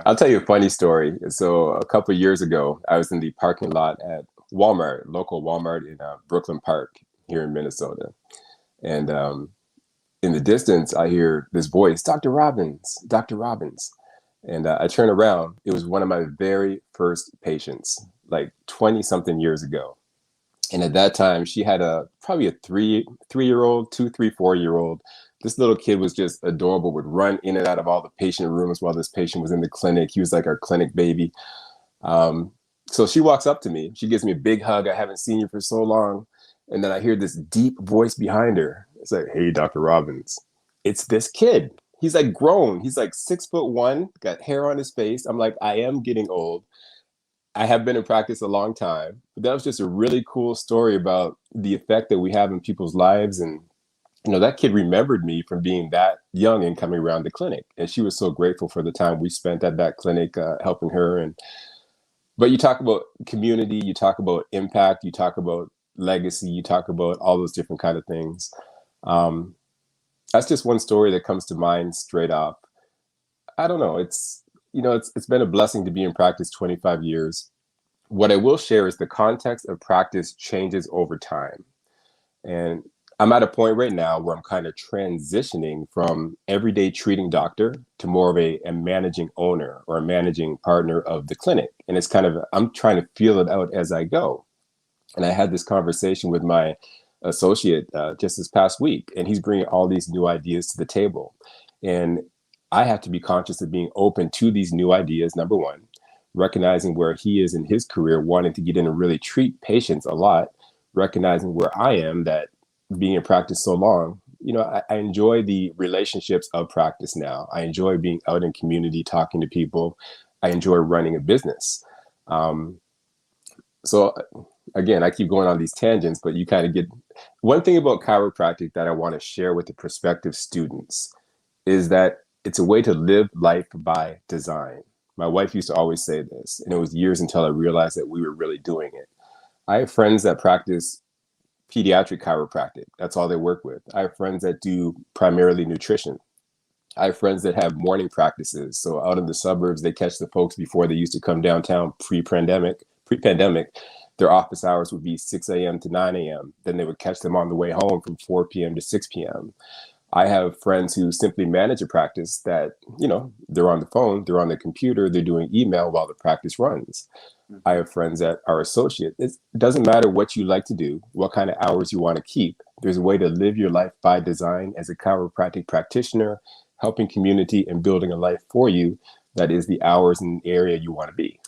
I'll tell you a funny story. So a couple of years ago, I was in the parking lot at Walmart, local Walmart in Brooklyn Park here in Minnesota. And in the distance, I hear this voice, Dr. Robbins, Dr. Robbins. And I turn around. It was one of my very first patients, like 20 something years ago. And at that time, she had probably a three-year old, two, three, 4-year old. This little kid was just adorable, would run in and out of all the patient rooms while this patient was in the clinic. He was like our clinic baby. Um, so she walks up to me. She gives me a big hug. I haven't seen you for so long. And then I hear this deep voice behind her. It's like, hey, Dr. Robbins. It's this kid. He's like grown. He's like 6'1", got hair on his face. I'm like, I am getting old. I have been in practice a long time, but that was just a really cool story about the effect that we have in people's lives. And, that kid remembered me from being that young and coming around the clinic. And she was so grateful for the time we spent at that clinic helping her. But you talk about community, you talk about impact, you talk about legacy, you talk about all those different kind of things. Um, that's just one story that comes to mind straight off. I don't know. It's been a blessing to be in practice 25 years. What I will share is the context of practice changes over time. And I'm at a point right now where I'm kind of transitioning from everyday treating doctor to more of a managing owner or a managing partner of the clinic. And it's kind of, I'm trying to feel it out as I go. And I had this conversation with my associate just this past week, and he's bringing all these new ideas to the table. And I have to be conscious of being open to these new ideas, number one, recognizing where he is in his career, wanting to get in and really treat patients a lot, recognizing where I am, that being in practice so long, I enjoy the relationships of practice now. I enjoy being out in community, talking to people. I enjoy running a business. Um, so again, I keep going on these tangents, but you kind of get one thing about chiropractic that I want to share with the prospective students is that it's a way to live life by design. My wife used to always say this, and it was years until I realized that we were really doing it. I have friends that practice pediatric chiropractic. That's all they work with. I have friends that do primarily nutrition. I have friends that have morning practices. So out in the suburbs, they catch the folks before they used to come downtown pre-pandemic. Pre-pandemic, their office hours would be 6 a.m. to 9 a.m. Then they would catch them on the way home from 4 p.m. to 6 p.m. I have friends who simply manage a practice that, they're on the phone, they're on the computer, they're doing email while the practice runs. I have friends that are associate. It doesn't matter what you like to do, what kind of hours you want to keep. There's a way to live your life by design as a chiropractic practitioner, helping community and building a life for you that is the hours and area you want to be.